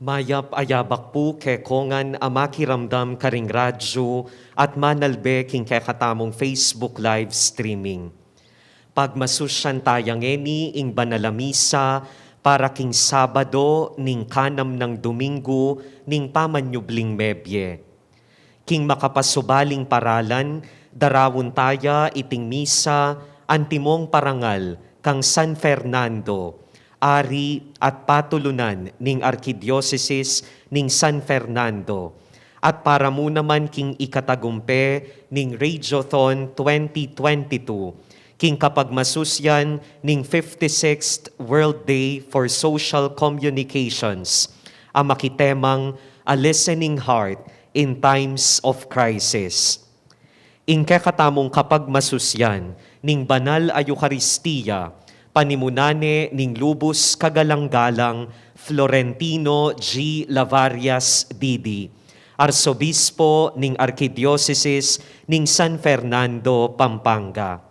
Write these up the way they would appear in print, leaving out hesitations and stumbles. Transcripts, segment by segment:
Mayap ayabak po kekongan amakiramdam karing radyo at manalbe king kekatamong Facebook live streaming. Pagmasusyan tayangeni ing banalamisa para king Sabado ning kanam ng Domingo ning pamanyubling mebye. King makapasubaling paralan, darawon taya iting misa antimong parangal kang San Fernando, ari at patulunan ning Arkidiocese ning San Fernando. At para mo naman king ikatagumpe ning Radiothon 2022, king kapagmasusyan ning 56th World Day for Social Communications, ang makitemang A Listening Heart in Times of Crisis. Ingke katamong kapagmasusyan ning banal a Eucharistia, panimunane ning lubos kagalang-galang Florentino G. Lavarias Didi, Arsobispo ning Arkidiocese ning San Fernando, Pampanga.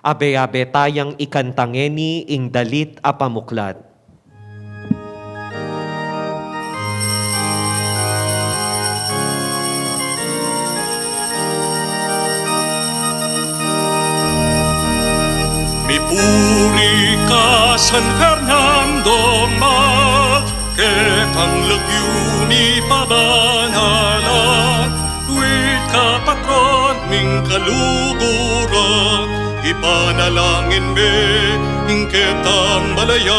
Abe-abe tayang ikantangeni ing dalit a pamuklat. Mipuri ka San Fernando ma, ketang lagyuni pabanalan, tuwid ka patron ming kaluguran, ipanalangin me ing ketang malayan.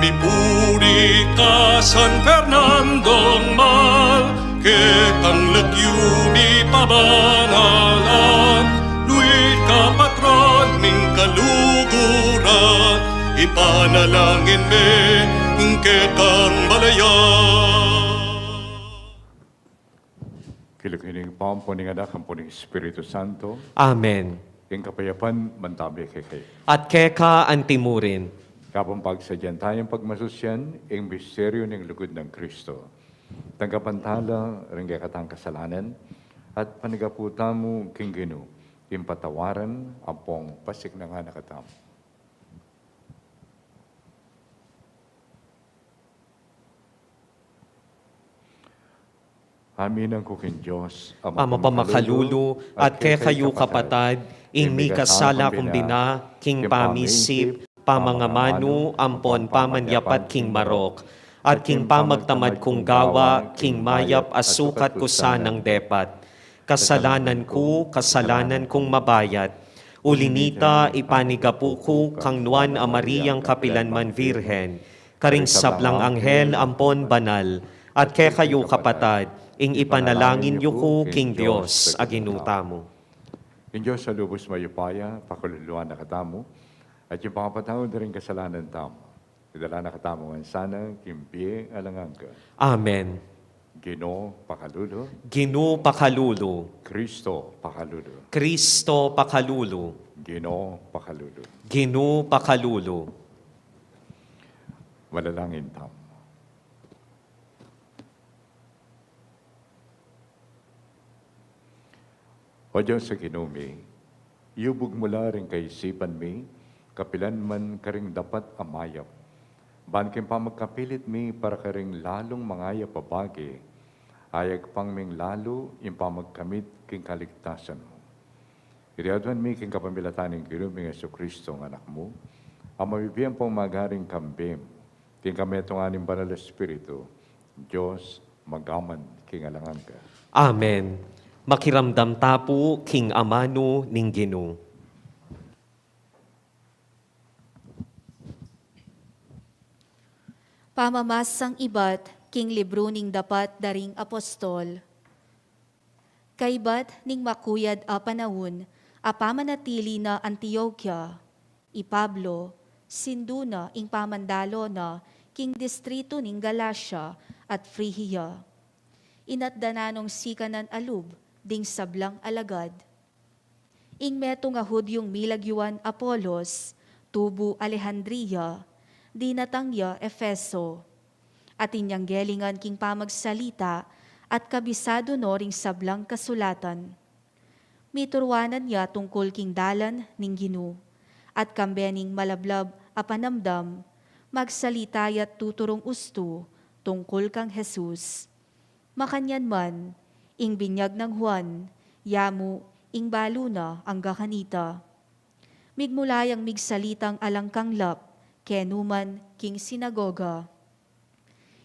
Mipuri ka San Fernando ma, ketang lagyuni pabanalan, luwid ka patron ming kaluguran, ipanalangin me ing ketang malayan. Kilukining pampuning anak ang puning Espiritu Santo, Amen. ing kapayapan mantabi kay. At keka antimurin. Kapang pagsadyan tayong pagmasusyan, ing misteryo ng lugod ng Kristo. Tangkapantala, ringgay katang kasalanan, at panigaputa mo king Ginoo, impatawaran ang pong pasik na nga nakatamo. Amin ang kuking Diyos, Ama pamakalulu at kay kayo kapatad, ing mi kasala kumbina, king pamisip, pamangamanu, ampon pamanyapat king marok, at king pamagtamad kong gawa, king mayap asukat ko sanang depat. Kasalanan kong mabayat. Ulinita ipanigapuko kang nuan a Mariyang kapilanman Virhen. Karing sablang anghel ampon banal. At kay kayo kapatad, ing ipanalangin yu ko king Diyos aginuta mo. King Diyos sa lubos mayupaya, pakululuan na katamo, at yung pangapatawad na rin kasalanan tamo. Idala na katamo ang sana, kimpiye alangan ka. Amen. Ginoo pakalulo, Ginoo pakalulo. Kristo pakalulo, Kristo pakalulo. Ginoo pakalulo. Ginoo pakalulo. Manalangin tamo. O Diyos sa kinumi, iubog mula rin kay isipan mi, kapilan man karing dapat amayap. Ban kin pa magkapilit mi para karing lalong mangayap pabagi, ayag pang ming lalo impamagkamit king kaligtasan mo. Iriadwan mi king kapamilatan ng kinumi ng Jesucristo ng anak mo, ang mabibiyang pong magaring kambim, king kami itong aning banal na Espiritu, Diyos magaman king alangan ka. Amen. Makiramdam tapo king amano ning Ginoo. Pamamasang ibat, king libro ning dapat daring apostol. Kaibat ning makuyad a panahon, a pamanatili na Antioquia, i Pablo, sinduna ing pamandalo na king distrito ning Galacia at Phrygia. Inatdananong sikanan alub, ding sablang alagad. Ing meto nga Hudyong milagyuan Apolos, tubo Alejandria, di natangya Efeso, at inyang gelingan king pamagsalita at kabisado no ring sablang kasulatan. Miturwanan niya tungkol king dalan ning Ginoo, at kambening malablab a panamdam, magsalita at tuturong usto tungkol kang Jesus. Makanyan man, ing binyag ng Juan, yamu, ing balo na ang gakanita. Migmulayang migsalitang alangkanglap, kenuman king sinagoga.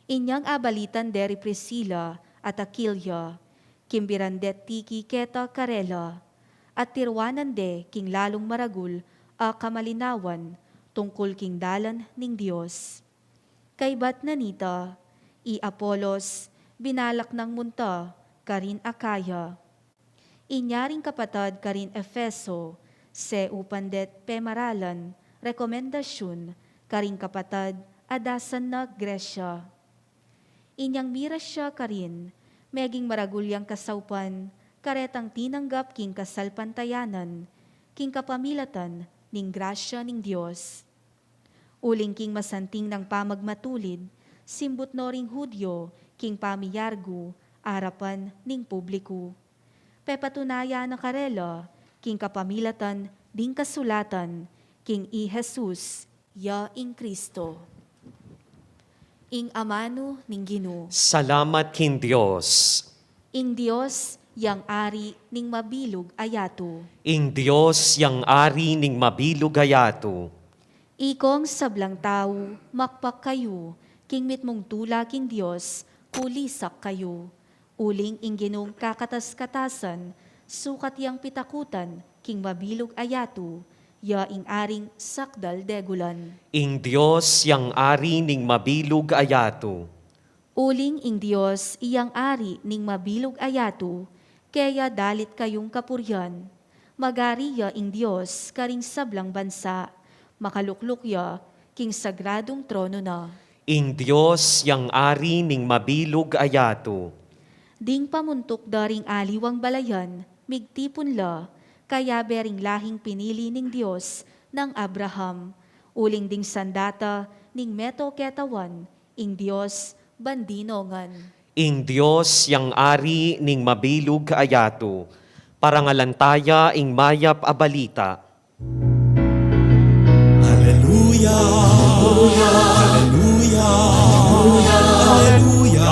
Inyang abalitan deri Priscilla at Aquila, kimbirandet tiki keta karela, at tirwanan de king lalong maragul a kamalinawan tungkol king dalan ning Dios. Kay bat nanita, i Apolos, binalak ng munta, karin Akaya. Inyaring kapatad karin Efeso, se upandet pemaralan, rekomendasyon, karing kapatad adasan na Gresya. Inyang mira siya karin, meging maragulyang kasaupan, karetang tinanggap king kasalpantayanan, king kapamilatan, ning grasya ning Diyos. Uling king masanting ng pamagmatulid, simbut no ring Hudyo, king pamiyargu, arapan ning publiko. Pepatunaya na karela, king kapamilatan, ding kasulatan, king i Jesus, ya ing Kristo. Ing amano ning Ginoo. Salamat king Diyos. Ing Dios, yang ari ning mabilog ayato. Ing Diyos yang ari ning mabilog ayato. Ikong sablang tao, makpak kayo, king mitmong tula king Dios, kulisak kayo. Uling ing Ginong kakatas-katasan, sukat yang pitakutan, king mabilog ayato, ya ing aring sakdal degulan. Ing Diyos yang ari ning mabilog ayato. Uling ing Dios iyang ari ning mabilog ayato, kaya dalit kayong kapuryan. Magariya ing Dios karing sablang bansa, makaluklukya king sagradong trono na. Ing Diyos yang ari ning mabilog ayato. Ding pamuntok daring aliwang balayan, migtipon la, kaya bering lahing pinili ning Dios ng Abraham. Uling ding sandata ning meto ketawan, ing Dios bandinongan. Ing Diyos yang ari ning mabilog ayato. Parangalantaya ing mayap a balita. Hallelujah, hallelujah, hallelujah, hallelujah,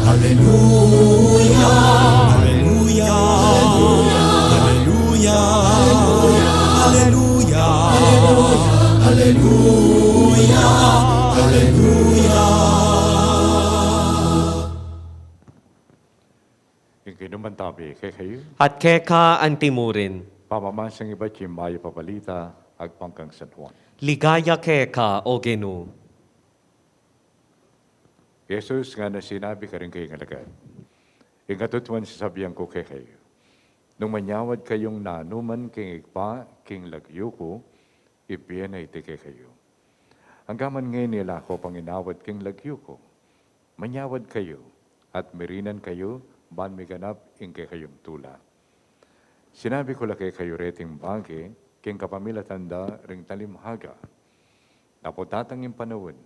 hallelujah, hallelujah, hallelujah, hallelujah, hallelujah. Yung kinumantabi, kay kayo, At keka antimurin. pamamasang iba't yung mayo papalita, agpangkang San Juan. Ligaya keka o Genu. Jesus nga na sinabi ka rin kayo nga lagad. Ingatutuan sasabihan ko kay kayo. Nung manyawad kayong nanuman king igpa, king lagyo ko, ipiyan ay tike kayo. Hanggaman ngayon nila ako panginawad king lagyo ko. Manyawad kayo, at merinan kayo, ban may ganap ing kay kayong tula. Sinabi ko lakay kayo reting bagi, king kapamilatanda ring talimhaga. Naputatang yung panahon,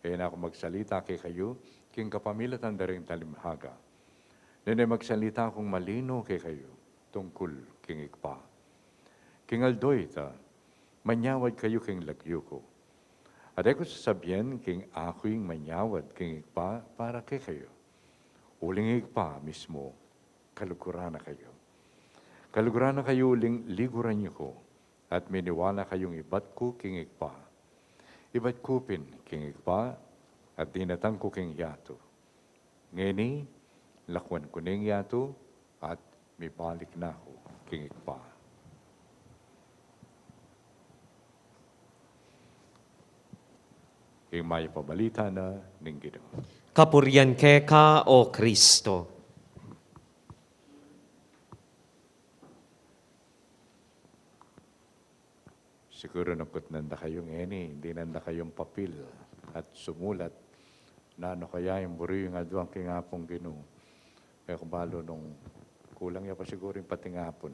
kaya na ako magsalita kay kayo, king kapamilatanda ring talimhaga. Nanay magsalita akong malino kay kayo, tungkol king ikpa. King aldoy ta, manyawad kayo king lagyo ko. At ako sasabihan king ako'y manyawad king ikpa para kay kayo. Uling ikpa mismo, kaluguran na kayo. Kaluguran na kayo uling liguran niyo ko, at miniwala kayong ibat ko king ikpa. Ibat kupin king ikpa, at dinatang ko king yato. Ngeni, lakwan ko ning yato, at may balik na ako king ikpa. King may pabalita na ning Ginoo. Kapuryan keka o Kristo. Siguro nangkot nanda kayong hindi nanda kayong papel at sumulat na ano kaya yung buri yung adwang kingapong Ginoo. Kaya kubalo nung kulang ya pa siguro yung patingapon.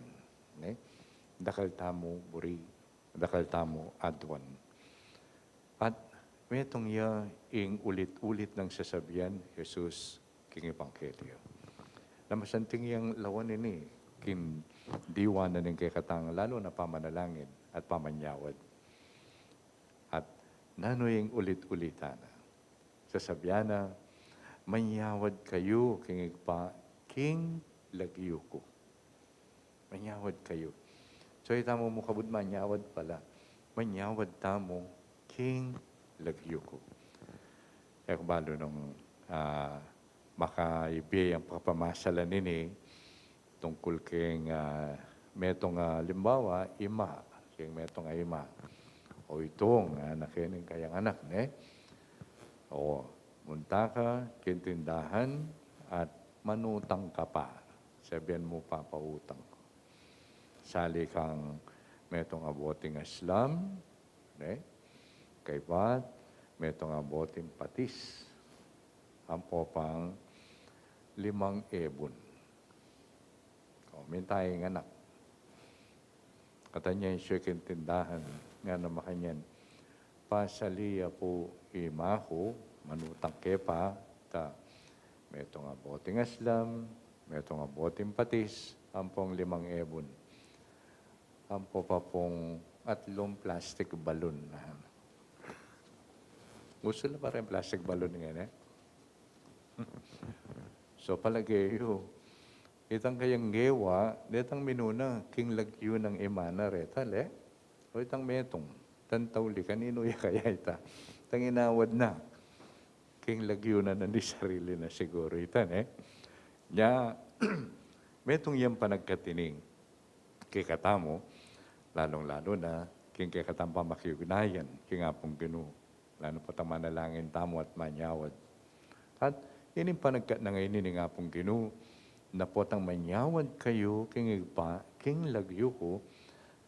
Dakal tamo buri, dakal tamo adwan. At may itong ya ing ulit-ulit ng sasabihan, Jesus, king Ebanghelyo. Namasanting yung lawan ini, king diwa na ng kay katang, lalo na pamanalangin at pamanyawad. At nanoyeng ulit-ulitan. Sasabihan na, manyawad kayo, king igpa, king lagyo ko. Manyawad kayo. So, itamo mo kabud, manyawad pala. Manyawad tamo, king lagyo ko. Kaya balo nung makaibiyay ang papamasalan nini, tungkol king metong limbawa, ima. King metong ima. O itong nakining kayang anak, ne? O, munta ka, kintindahan, at manutang ka pa. Sabihan mo, papautang ko. Sali kang metong aboting aslam, ne? Kay bat, metong aboting patis. Ampo pang 5 ebon. O, mintayang anak. Katanya yung siya kintindahan, nga na makanyan, pasaliya po imako, manutang kepa, ta, metong aboting aslam, metong aboting patis, ampong 5 ebon. Ampo pa pong 3 plastic balon. Gusto na pa rin plastic balon nga, eh? So, palagay yun, itang kayang gewa, ditang minuna, king lagyo ng imana retal, eh? O itang metong, tantawli, kanino ya kaya ita? Itang inawad na, king lagyo na nandi sarili na siguro itan, eh? Nya, metong yan panagkatining, kikatamo, lalong-lalo na, king kikatampa makiyugnayan, king apong ginu, lalo pa manalangin tamo at manyawad. At ining panagkat na ngayon ni nga pong ginu, na potang manyawad kayo, king igpa, king lagyo ko,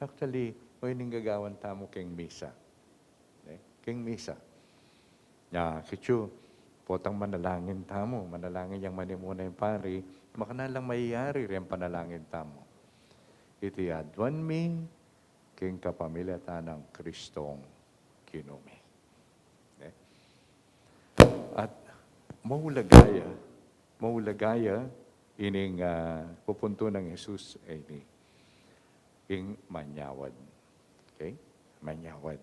actually, o ining gagawan tamo king misa. King misa. Ya, kityo, potang manalangin tamo, manalangin yung manimuna yung pari, makanalang mayayari rin panalangin tamo. Iti adwan mi, king kapamilya tanang Kristong kinumi. At maulagaya, ining pupunto ng Jesus ay ni king manyawad. Okay? Manyawad.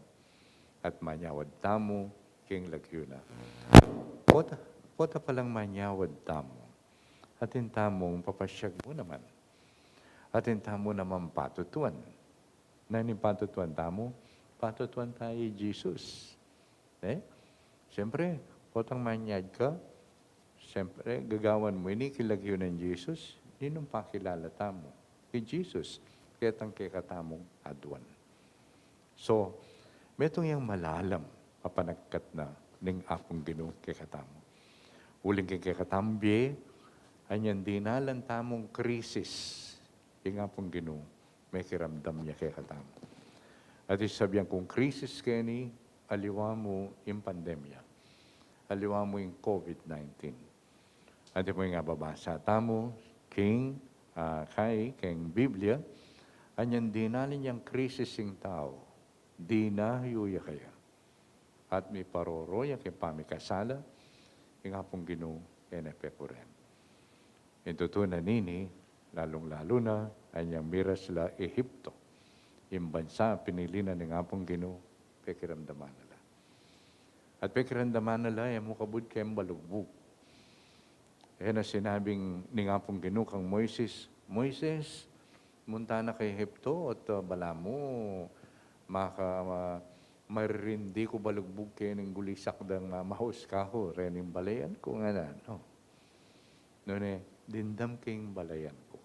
At manyawad tamo, king lagyo na. Pota palang manyawad tamo. Atin tamong papasyag mo naman. Atin tamo naman patutuan. Nanin patutuan tamo? Patutuan tayo Jesus. Eh? Siyempre, potang manyad ka, siyempre, gagawan mo, ini kilagyo ng Jesus, ninong pakilala tamo? Kay Jesus, ketang kekatamong adwan. So, metong yung malalam, papanagkat na, ning akong ginu kekatamo. Uling kekatambye, anyan dinalan tamong krisis, yung akong ginu, may kiramdam niya kekatamo. At isabihan kong krisis keni, aliwa mo yung pandemya. Aliwa mo yung COVID-19. At mo yung babasa tamo, king Biblia, anyan dinalin yung krisis yung tao, di na yuya kaya. At may paroroya kay pamikasala, yung hapong ginu, NFP-Puren. Intutunan nini, lalong-lalo na, anyang miras la Ehipto. Yung bansa, pinili na ng hapong ginu, pekiramdaman nila. At pekiramdaman nila, yung mukabud kayong balugbog. Kaya na sinabing ng hapong ginu kang Moises, Moises, munta na kay Ehipto at bala mo, marindi ko balugbog kayo ng gulisak ng mahos ka ho, rening balayan ko nga na. No. Noon dindam kayong balayan ko.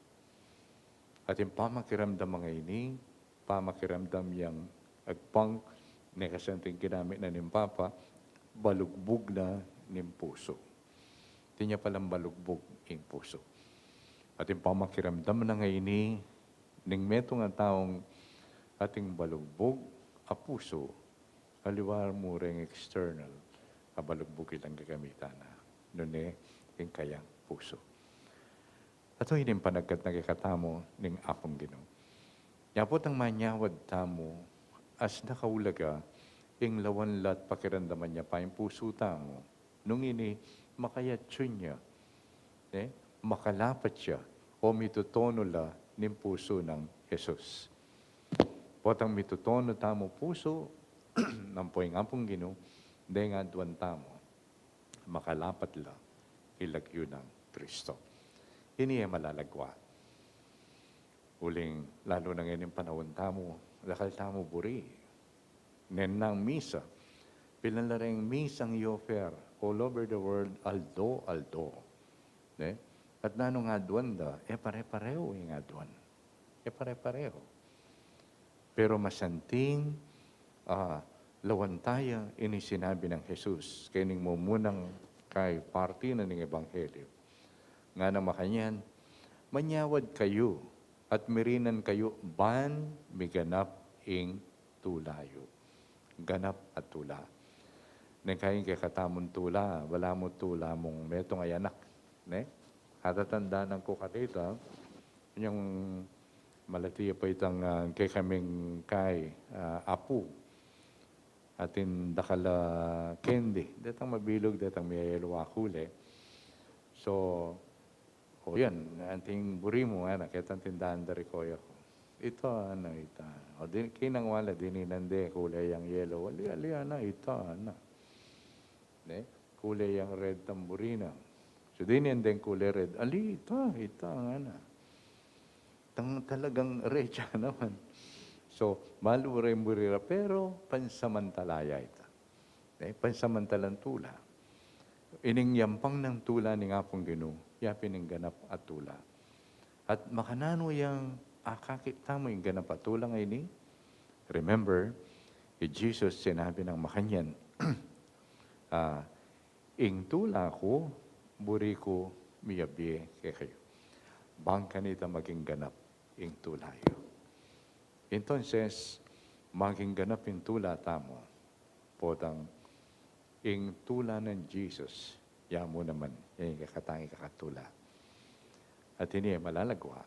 At yung pamakiramdam mga ini, pamakiramdam yung agpang nekasanting ginamit na ng Papa, balugbog na ng puso. Hindi niya palang balugbog ng puso. At yung pamakiramdam na ngayon ning metong ang taong ating balugbog a puso, aliwar mo rin external, kabalugbog ilang gagamitan na. Noon yung kayang puso. At ito yung panagkat nagkakatamo ng akong Ginoo. Yapot ang manyawad tamo, as nakaulaga, ing lawanlat pakiramdaman niya pa yung puso tamo. Nung ini, makayatsyon niya, makalapat siya, o mitutono la ng puso ng Jesus. Potang mitutono tamo puso, Nampoy nga pong Ginoo, hindi nga duwan tamo, makalapat la, ilagyo ng Kristo. Ini ay malalagwa. Uling, lalo na ngayon yung panahon tamo, lakal tamo buri. Nen ng misa, pilanlareng misang i-offer all over the world, aldo. Ne? At nano nga duwan da, pare-pareho yung nga duwan. Pare-pareho. Pero masanting, lawantaya, ini sinabi ng Jesus, kining mo munang kay party na ng Ebanghelyo. Nga na makanyan, manyawad kayo at mirinan kayo ban miganap ing tulayo. Ganap at tula. Nang kayong kakatamon tula, wala mo tula mong metong ay anak. Ne? Katatandaan ko katita, yung malatiya pa itang kay kaming kay apu. Atin dakala kendi. Datang mabilog, datang may wakule. So, yan, anting buri mo, kitang tindahan dari ko ako. Ito, ito. O, kinang wala, dininande, kulay ang yellow. Ali, ito, Ne? Kulay ang red tamburina. So, dininande kulay red. Ali, ito, talagang red siya naman. So, malura-murira, pero pansamantalaya ito. Pansamantalang tula. Ining yampang ng tula ni nga pong Ginoo, yapin ng ganap at tula. At makanano yung akakita mo yung ganap at tula ngayon ni? Remember, Jesus sinabi ng makanyan, ing tula ko, buri ko, miyabi kay kayo. Bang kanita maging ganap, ing tulayo. Entonces, maging ganap yung tula tamo, potang ing tula ng Jesus, ya mo naman, yung kakatangi kakatula. At ini ay malalagwa.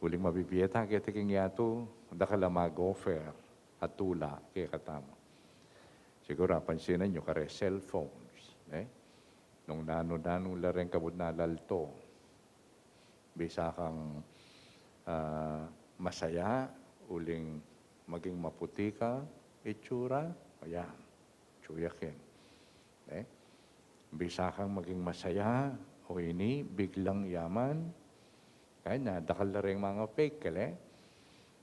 Uling mabibiyata kaya tiking yato, dakala mag-offer at tula kaya katamo. Siguro, pansinan nyo kare cellphones. Nung nano-nano lareng kabud na lalto, bisa kang masaya, uling maging maputi ka, itsura, ayan, tsuyakin. Bisa kang maging masaya, o ini, biglang yaman, kaya na, dakal na rin mga fake,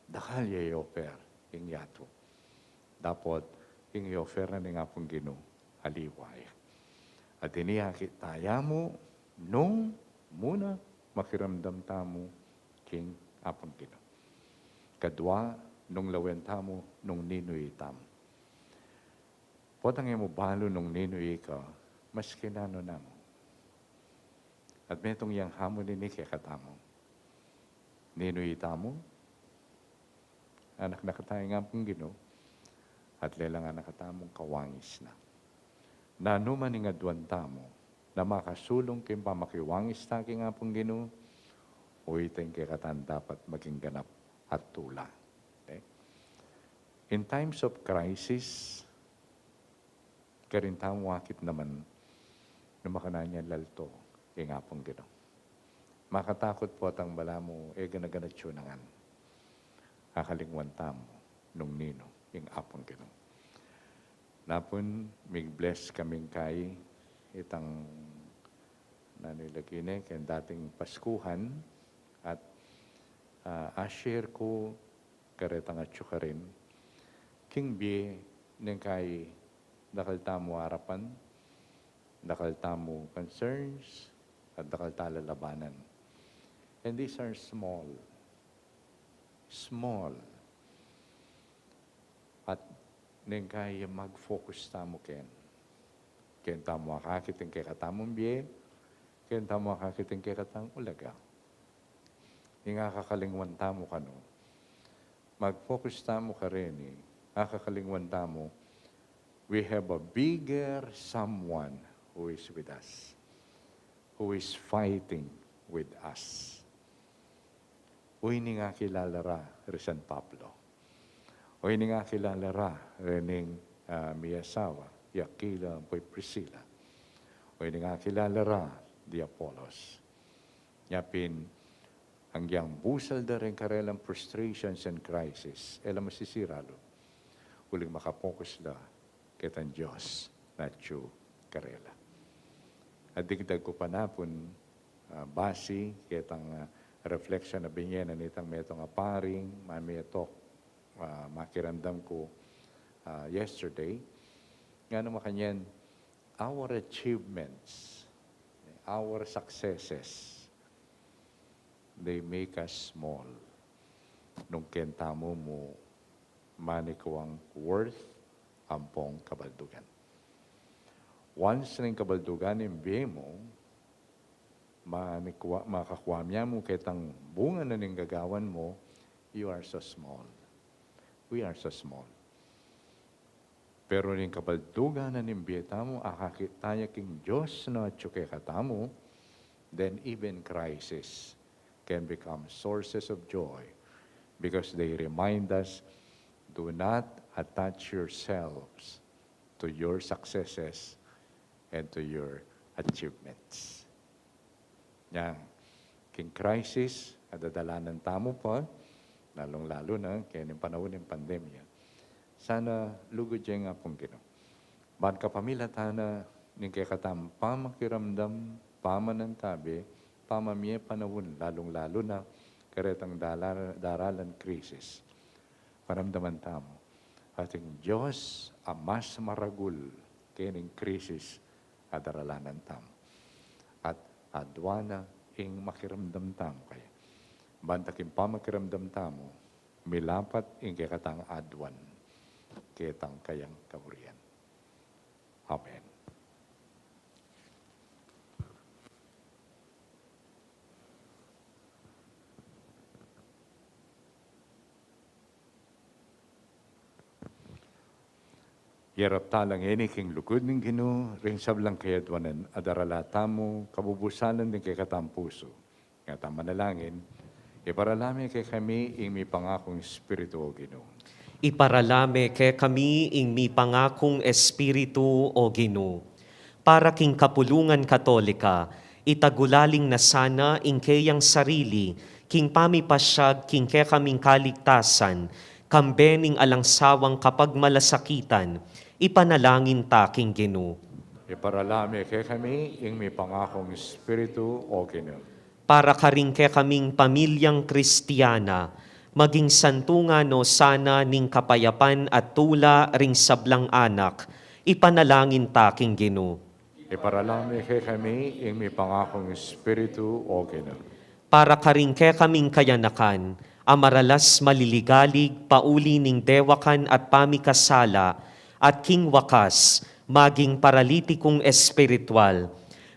dakal i-offer, ing yato. Dapat, ing i-offer na nga pong Ginoo, haliway. At inihakit taya mo, nung muna, makiramdam tamo, king apang Ginoo. Kadwa, nung lawen tamo, nung ninuy tamo. Potang mo balo nung ninuy ka, mas kinano na mo. At metong yang hamon ni kaya katamo. Ninuy tamo, anak nakatay nga pong Ginoo, at lelang anak katamong kawangis na. Nanuman nga duwan tamo, na makasulong kayong pamakiwangis na kaya nga pong Ginoo, o iteng kaya katan dapat maging ganap at tula. In times of crisis, karintang wakit naman na makananya lalto, yung nga pong Ginoo. Makatakot po atang bala mo, ganaganat yun nangan. Kakalingwan tamo, nung nino, yung apong Ginoo. Napon, may bless kaming kay itang nanilagine, kaya dating Paskuhan, at ashare ko karetang at rin. King bi, nang kay dakal tamo harapan, dakal tamo concerns, at dakal tala labanan. And these are small. Small. At nang kay mag-focus tamo ken. Ken tamo akakiting kay katamong biye, ken tamo akakiting kay katang ulaga. Nga kakalingwan tamo kano. Mag-focus tamo ka rin kakalingwan tamo, we have a bigger someone who is with us. Who is fighting with us. Uy ni nga kilalara San Pablo. Uy ni nga kilalara rening Miyasawa, Yakila, Poy Priscilla. Uy ni nga kilalara di Apollos. Yapin, hanggang busal da rin karelang frustrations and crisis, masisiralo. huling makapokus la kitang Diyos na tiyo karela. At digdag ko pa na pun basi kitang reflection na binyenan nitang metong paring mamiyatok makirandam ko yesterday. Nga naman kanyan, our achievements, our successes, they make us small. Nung kentamo mo, manikuang worth ampong kabaldugan. Once na yung kabaldugan imbiye mo, makakuha niya mo kitang bunga na ning gagawan mo, you are so small. We are so small. Pero ning kabaldugan na nimbiyeta mo, akakitaya king Diyos na tsuke katamo, then even crisis can become sources of joy because they remind us, do not attach yourselves to your successes and to your achievements. Yan, king crisis, adadalanan tamo pa, lalong-lalo na kaya ng panahon ng pandemya. Sana lugod dyan nga pong Ginoo. Ba't kapamilya tana ning kaya katam pamakiramdam, pamanantabi, pamamye panahon, lalong-lalo na karetang daralan krisis. Paramdaman tamo, ating Diyos ang mas maragul kaya ng krisis at daralanan tamo. At adwana ing makiramdam tamo kaya. Bantakin pamakiramdam tamo, milapat ing kaya katang adwan kitang kayang kaburian. Amen. Yarap talang king lukod ng Ginoo, ring sablang kayadwanan, adaralata mo, kabubusanan din kay katampuso. Nga manalangin, iparalami kay kami ing may pangakong Espiritu o Ginoo. Iparalame ke kami ing mi pangakong Espiritu o Ginoo. Para king kapulungan Katolika, itagulaling na sana ing kayang sarili, king pamipasyag king ke kaming kaligtasan, kambening alangsawang kapag malasakitan, ipanalangin ta king Ginoo. Iparalami kay kami ing may pangakong Espiritu o Ginoo. Para karing ke kaming pamilyang Kristiyana, maging santunga no sana ning kapayapan at tula ring sablang anak, ipanalangin ta king Ginoo. Iparalami kay kami ing may pangakong Espiritu o Ginoo. Para karing ke kaming kayanakan, amaralas maliligalig, pauli ning dewakan at pamikasala, at king wakas, maging paralitikong espiritual,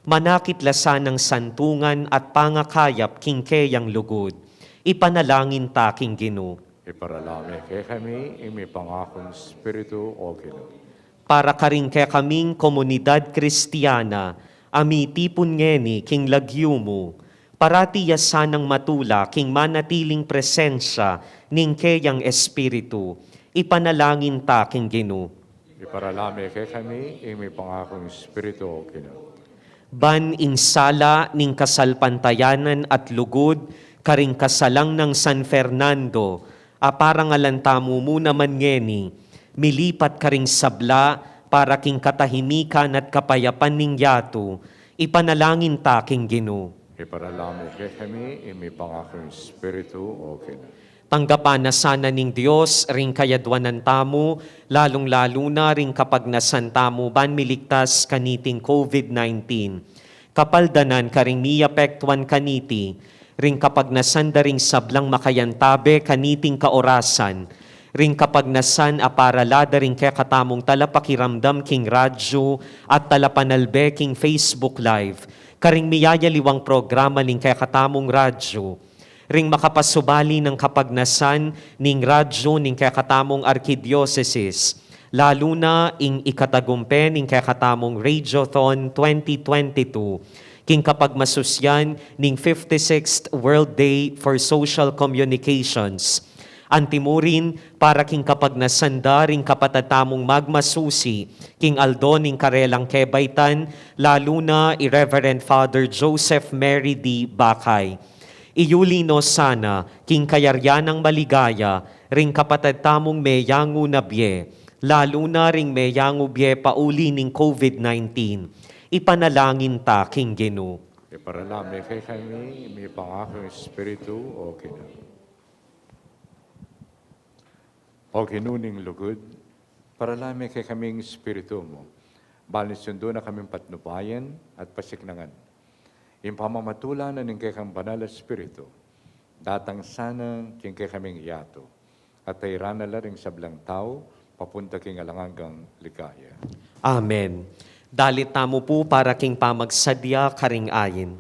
manakit lasan ng santungan at pangakayap king keyang lugod, ipanalangin ta king Ginoo. Iparalami kay kami ing may pangakong Espiritu o Ginoo. Para karing ke kaming komunidad Kristiyana, amitipon ngeni king lagyumo, parati yasanang matula king manatiling presensya ning keyang espiritu, ipanalangin ta king Ginoo. Iparalami kay kami ing may pangakong Espiritu o Ginoo. Ban ing sala ning kasalpantayanan at lugod, karing kasalang ng San Fernando, aparangalan tamo muna man ngeni, milipat karing sabla, para king katahimikan at kapayapan ning yato, ipanalangin ta king Ginoo. Iparalami kay kami ing may pangakong Espiritu o Ginoo. Tanggapan na sana ning Diyos, ring kayadwanan tamo, lalong-lalo na ring kapag nasan tamo ban miligtas kaniting COVID-19. Kapaldanan karing miyapektuan kaniti, ring kapag nasan daring sablang makayantabe kaniting kaorasan, ring kapag nasan aparalada ring kaya katamong talapakiramdam king radyo at talapanalbe king Facebook Live, karing miyayaliwang programa ning kaya katamong radyo, ring makapasubali ng kapagnasan ning radyo ning kaya katamong Archdiocese, lalo na ing ikatagumpe ning kaya katamong Radiothon 2022, king kapag masusyan ning 56th World Day for Social Communications, antimurin para king kapag nasanda ring kapatatamong magmasusi, king Aldo ning karelang kebaytan, lalo na Reverend Father Joseph Mary D. Bakay. Iyulino sana, king kayaryanang maligaya, ring kapatatamong meyangu nabye, lalo na ring meyang ubye pauli ning COVID-19. Ipanalangin ta, King Gino. Iparalami kay kami, may pangakong Espiritu, okay na. O kinuning lugod, paralami kay kaming Espiritu mo. Balis sundo na kaming patnubayan at pasiknangan. Impamamatula na ning kay kang banal na Espiritu. Datang sana king kay kaming iyato. At tayran na laring sablang tao, papunta king alangangang ligaya. Amen. Dalit tamo po para king pamagsadya karing ayin.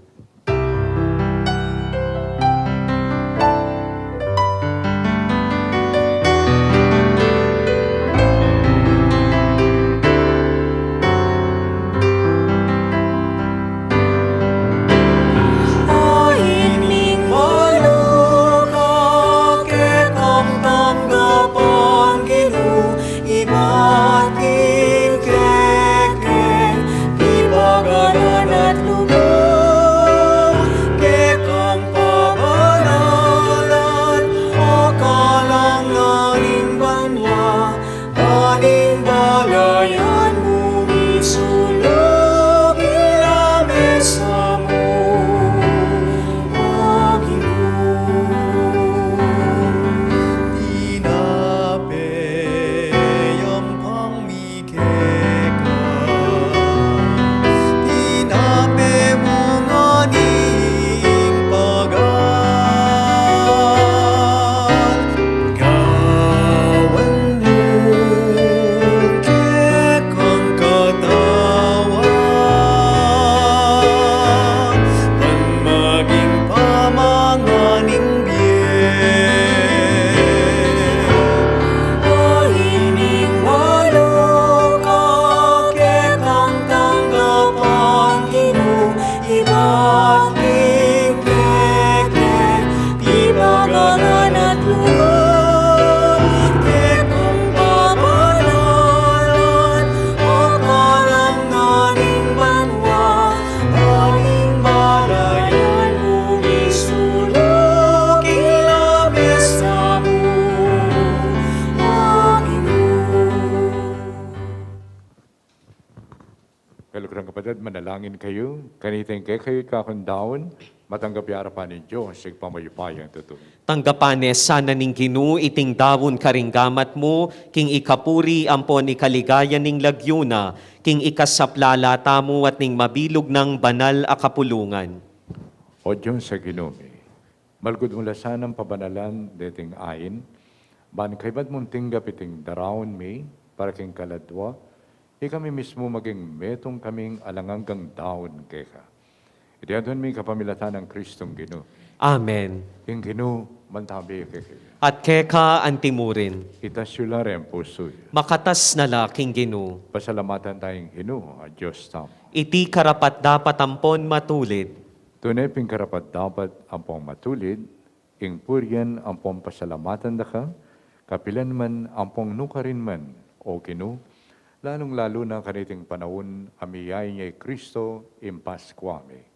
Kalugurang kapatid, manalangin kayo, kaniting kayo kakundawon, matanggap yarapan ng Diyos, sig pamayupayang totoo. Tanggapanes sana ning Ginu iting dawon karinggamat mo, king ikapuri ampon ikaligaya ning lagyuna, king ikasaplala tamo at ning mabilog ng banal a kapulungan. O Diyos sa Ginumi, malgod mula sanang pabanalan deting ayin, ban kaybat mong tinggap iting darawon mi, para king kaladwa, kami mismo maging metong kaming alanganggang daon keka. Itiadon mi kapamilatan ng Kristong Gino. Amen. Yung Gino, mantabi keka. At keka antimurin, Itasyulare ang puso. makatas na la, King Ginu. Pasalamatan tayong Gino, at Diyos tamo. Iti karapat dapat ampon matulid. Tunay ping karapat dapat ampong matulid, ing puryan ampong pasalamatan da ka, kapilan man ampong nukarin man, o Gino, lalong-lalo na kaniting panahon, amiyay niya Kristo, impaskwame.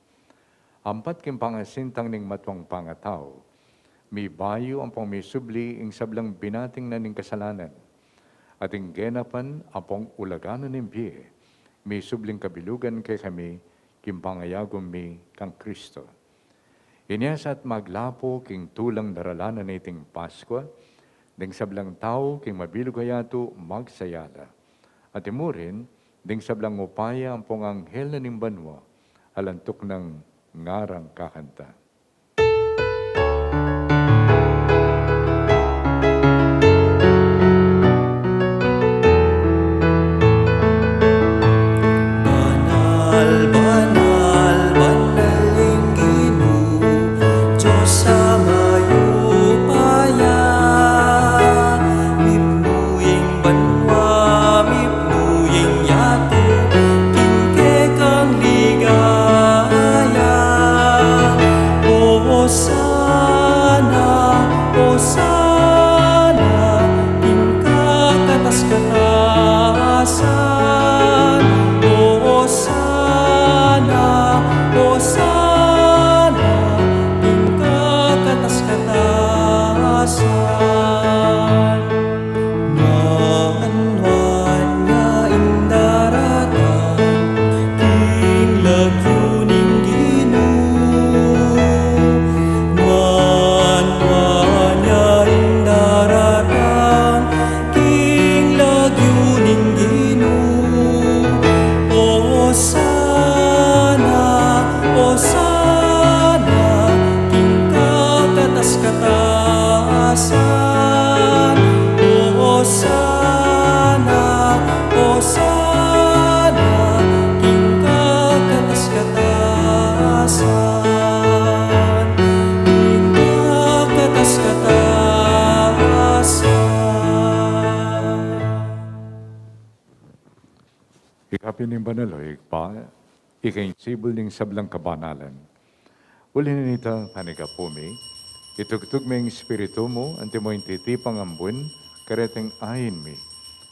Ampat kim pangasintang ning matwang pangataw, mi bayo ang pang mi subli ing sablang binating na ning kasalanan. At ing genapan ang pang ulaganan ng biye, mi subling kabilugan kay kami, kim pangayagom mi kang Kristo. Inyas at maglapo king tulang daralanan iting Paskwa, ding sablang tao king mabilugayato magsayada. At imurin, ding sablang upaya ang pong anghel na nimbanwa, alantok ng ngarang kakanta. Banal, banal, banal ang Ginoo, Diyos sa mayupaya. Mipnuying banwa, mipnuying yato, kingke kang ligaya. katawasan, tingkad katas katawasan. Ikapin ng banaloy, pa, ikainsibol ng sablang kabanalan. Uli na nita, panigapumi, itugtog mo yung espiritu mo, anti mo yung titipang ambun, kareteng ayin mi,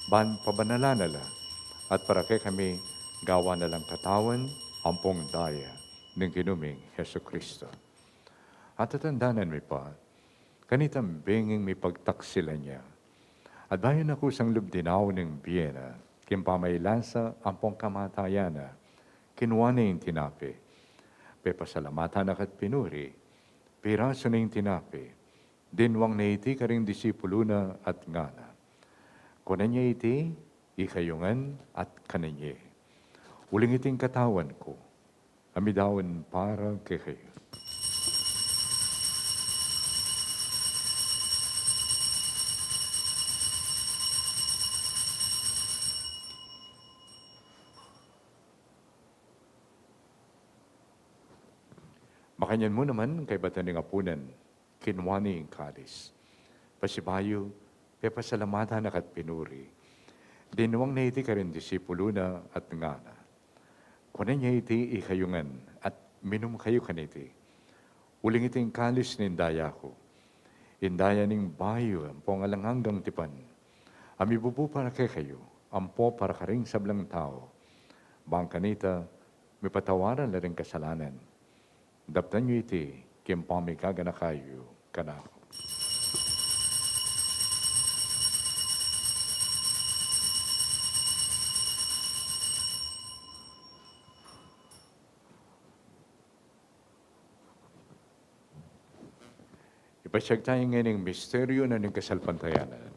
ban pabanala at para kay kami, gawa na lang katawan, ampong daya, ng kinuming Heso Kristo. At tatandanan mi pa, kanitang benging mi pagtaksilan niya, at bayan ako sang lubdinaw ng biyena, kimpamaylansa ampong kamatayana, kinuha na yung tinapi. Pepasalamatan akat pinuri, piraso na yung tinapi, dinwang na iti karing disipulo na at ngana. Kunan niya iti, ikayungan at kananye. Uling iting katawan ko, amidawan para kay kayo. Makanyan mo naman kay bataning apunan, kinwani ang kalis. Pasibayo, pepasalamatan akat pinuri. Dinuwang na iti karin disipulo na at ngana. Kunan niya iti ikayungan at minum kayo kaniti. Uling iting kalis ni indaya ko. Indaya ning bayo, ampong alanghanggang tipan. Amibubu para kay kayo, ampo para karing sablang tao. Bang kanita, may patawaran na rin kasalanan. Daptan nyo iti, kimpamikaga na kayo, kanako. Ipasyag tayo ngayon ng misteryo na ng kasalpantayanan.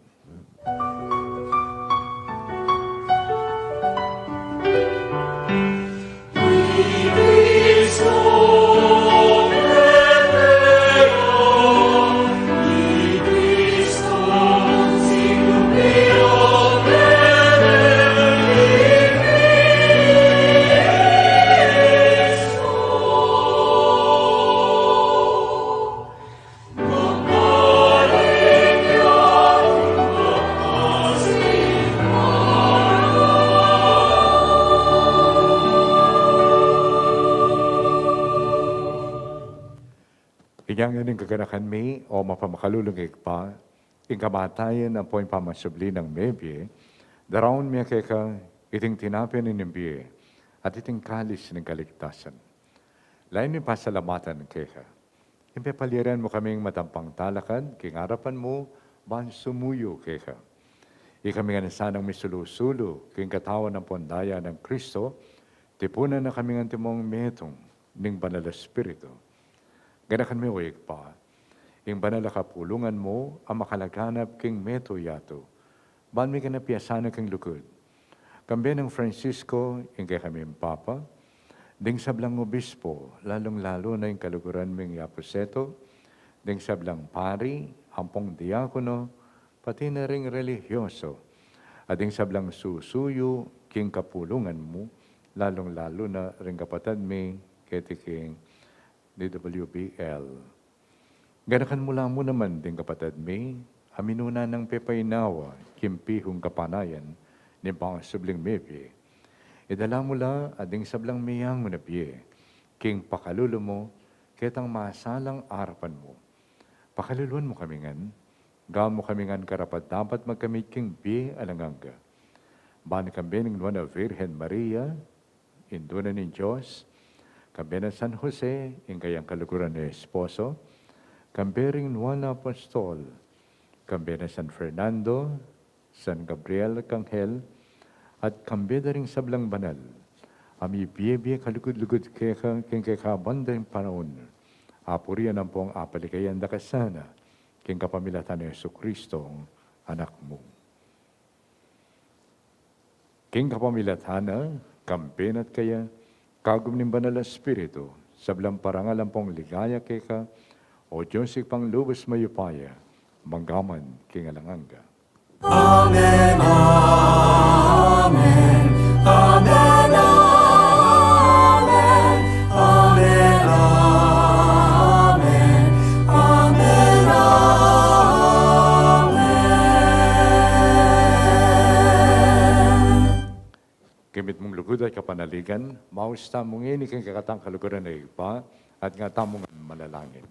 Iyan nga ng kaganakan mi o mapamakalulungig pa, ing kamatayan ang po'y pamasubli ng mebye, daraon miya keka iting tinapin ng mebye at iting kalis ng kaligtasan. Lain mi pasalamatan keka. Impepaliran mo kaming matampang talakad, kingarapan mo, ban sumuyo keka. Ikami nga nasanang misulusulo, king katawan ng pondaya ng Kristo, tipunan na kaming antimong metong ng banal na Espiritu. Ganakan mo uyik pa, ing banal na kapulungan mo, ang makalaganap king meto yato, ban mi kanapiasana king lukod. Kambi ng Francisco, ing kay kami Papa, ding sablang obispo, lalong-lalo na yung kaluguran ming Aposeto, ding sablang pari, ampong diakono, pati na ring religyoso, at ding sablang susuyo, king kapulungan mo, lalong-lalo na ring kapatid mi, ketiking DWBL. Ganakan mula mo naman din kapatid mi, aminuna ng pepaynawa, kimpihong kapanayan, ni pangasubling mebye. Idala mula ading sablang miyang munapye, king pakalulo mo, ketang masalang arapan mo. Pakaluluan mo kami ngan, gamo kami ngan karapat dapat magkamit king biye alanganga. Bani kami ng Nuana Virgen Maria, induna ni Diyos, kami ng San Jose, ing kayang kaluguran ni Esposo, kami ring Nuana Apostol, kami ng San Fernando, San Gabriel Arcangel, at kami na ring sablang banal, ami biye-biye kalugod-lugod kaya bandang panahon, apurian ang pong apalikayan da kasana, king kapamilatan ni Yesu Kristo, anak mo. King kapamilatan, kampen at kaya, kagum ng banal na Espiritu, sablang parangal ang pong ligaya keka, o Diyos ikpang lubos mayupaya, manggaman king alanganga. Amen, amen, amen, amen, amen, panaligan, mausta mong iniking kakatang kaluguran na ipa, at nga tamong manalangin.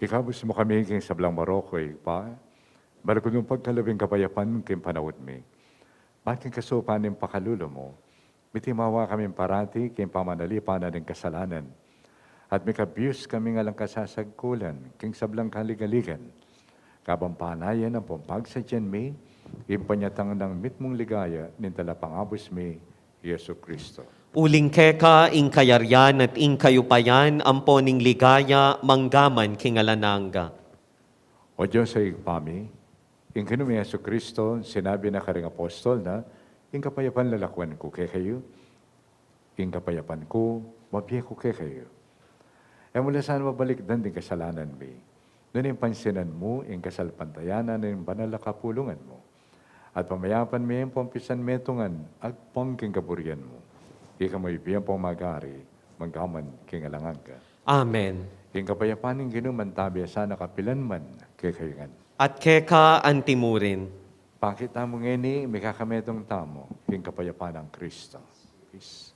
Ikabos mo kami king sablang Maroko, pa. Balag nung pagkalabing kapayapan king panawad mi. Baking kasupan ng pakalulo mo, mitimawa kami parati king pamanalipanan ng kasalanan. At may kabiyos kami nga lang kasasagkulan king sablang kaligaligan. Kabampanayan ang pumpagsadyan mi, impanyatang ng mitmong ligaya nin talapangabos mi, Yesu Kristo. Uling keka, ing kayaryan at ing kayupayan, amponing ligaya, manggaman kingalananga. O Diyos ay pami, ing kinumi Yesu Kristo, sinabi na karing apostol na, ing kapayapan lalakwan ko kay kayo, ing kapayapan ko, mabiya ko kay kayo. E mula saan mabalik din kasalanan mi, nun yung pansinan mo, ing kasalpantayanan ng banal na kapulungan mo, at pamayapan mi yung pompisan metungan, agpong king kaburian mo. Ika mo ibiyang pong magari, magkaman kingalangan ka. Amen. Ing kapayapaning ginuman tabi sana kapilan man kay kayungan. At keka, antimurin. Pakita mo ngeni, may kakametong tamo, ing kapayapan ng Kristo. Peace.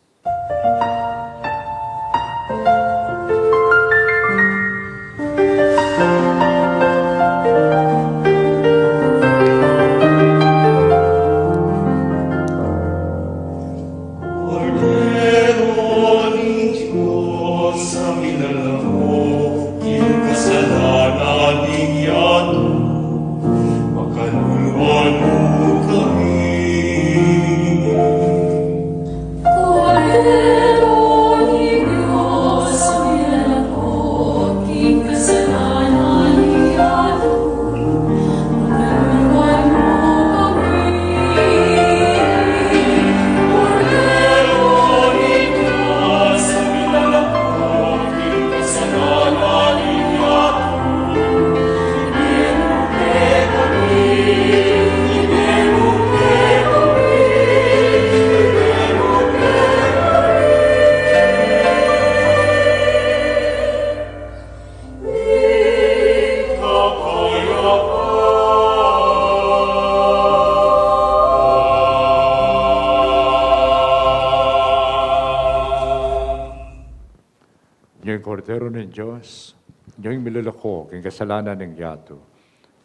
Yung kordero ng Diyos, yung milulako, king kasalanan ng yato.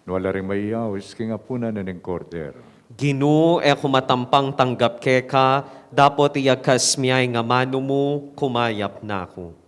Wala rin maiyawis, king apunan na ng kordero. Ginu e kumatampang tanggap keka, dapot iyagkas miyay nga mano mo, kumayap na ako.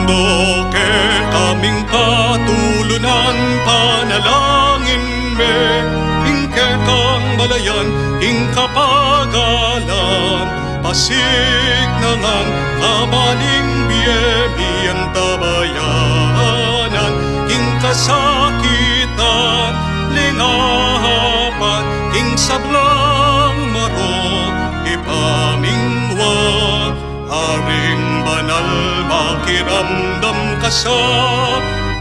Fernando, ke kaming katulunan, panalangin me, ingke kang balayan, ing kapagalan, pasignalan, kabaning biyemi ang tabayanan, ing kasakitan, lingahapan, ing sablang maro, ipamingwa, haring banal, makiramdam ka sa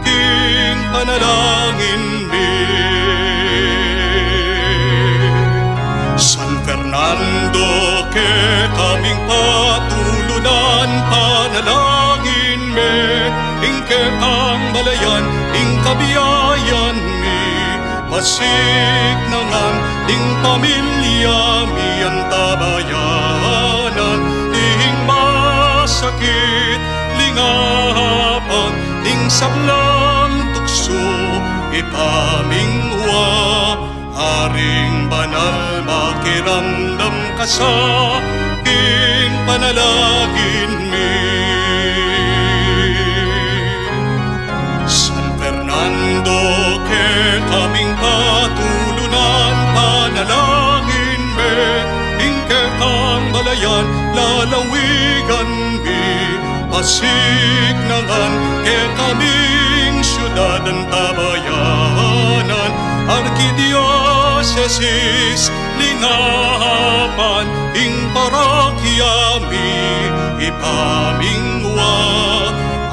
king panalangin mi. San Fernando, ke kaming patulunan, panalangin me, ingke kang balayan, ing kabiyayan mi, pasignalan, ing pamilya mi ang tabayanan, ding masakit, lingahapan, ding sablang tukso, ipamingwa, haring banal, makiramdam ka sa king panalangin mi. San Fernando, ke kaming patulunan, panalangin me, ingke kang balayan, lalawigan mi, pasignalan, ke kaming syudad ang tabayanan, Arkidiyosesis, lingahapan, ing parokya mi, ipamingwa,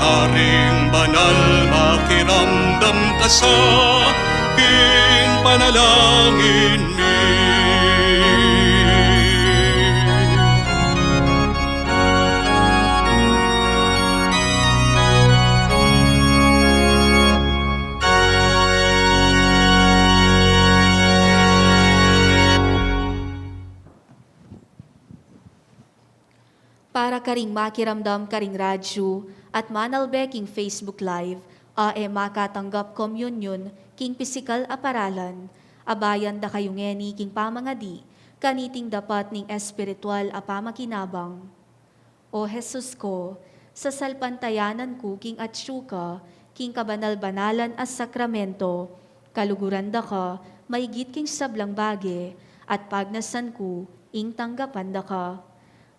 haring banal, makiramdam ka sa king panalangin mi. Para karing makiramdam karing radyo at manalbeking Facebook Live, makatanggap communion king pisikal aparalan, abayan da kayo ngeni king pamangadi, kaniting dapat ning espiritual apamakinabang. O Jesus ko, sa salpantayanan ko king atsyuka, king kabanal-banalan as sakramento, kaluguran da ka, maigit king sablang bage, at pagnasan ko, ing tanggapan da ka.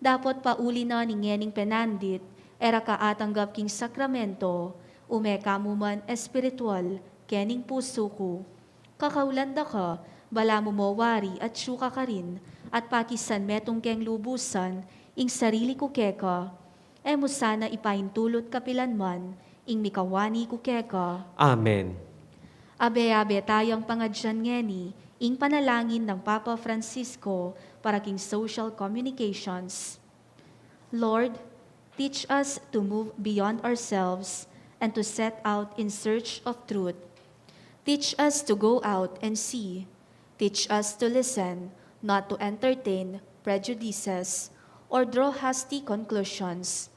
Dapat pauli na ni ngening penandit, era kaatanggap king sakramento, umekamuman espiritual, kening puso ko. Kakaulanda ka, bala mo mawari at syuka ka rin, at pakisan metong keng lubusan, ing sarili ko keka. Mo sana ipaintulot kapilanman, ing mikawani ko keka. Amen. Abe-abe tayong pangadyan ngeni, ing panalangin ng Papa Francisco para king social communications. Lord, teach us to move beyond ourselves and to set out in search of truth. Teach us to go out and see. Teach us to listen, not to entertain prejudices or draw hasty conclusions.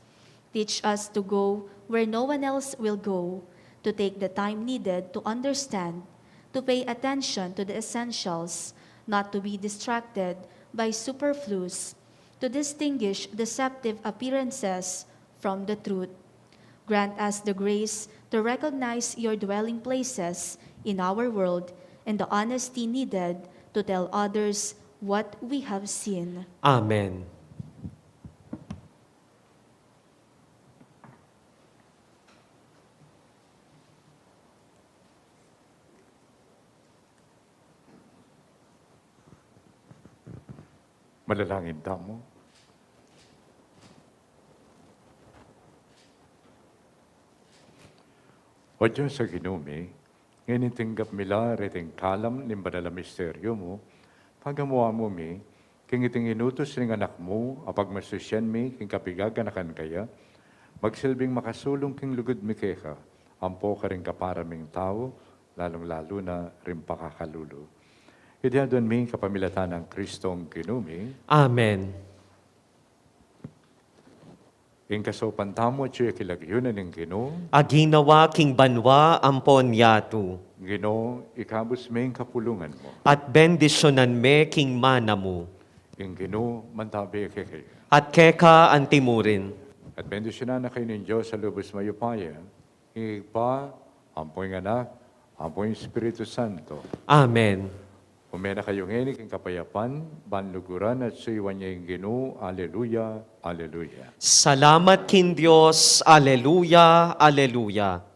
Teach us to go where no one else will go, to take the time needed to understand, to pay attention to the essentials, not to be distracted by superfluous, to distinguish deceptive appearances from the truth. Grant us the grace to recognize your dwelling places in our world and the honesty needed to tell others what we have seen. Amen. Manalangin tamo. O Diyos sa ginumi, nginitinggap mila riting kalam ni banal misteryo mo, pagamuha mo mi, king iting inutos ng anak mo, apag masusyan mi, king kapigaganakan kaya, magsilbing makasulong king lugod mi keka, ampo ka rin kaparaming tao, lalong-lalo na rin pakakalulo. Idiyadon mi kapamilatan ng Kristong ginumi, Amen. ing kasopan tamo at siya kilagyunan ng Ginoo, Aginawa king banwa ampon yatu. Ginoo, ikabos mi ang kapulungan mo, At bendisyonan me king mana mo. ing Ginoo, mantabi kay At keka antimurin. At bendisyonan na kayo ng Diyos sa lubos mayupaya, Ipa, ampoy ng anak, ampoy ng Espiritu Santo. Amen. Umena kayong enig ang kapayapan, banluguran at suiwan niya yung Ginoo. Alleluia, Alleluia. Salamat kin Diyos. Aleluya, aleluya.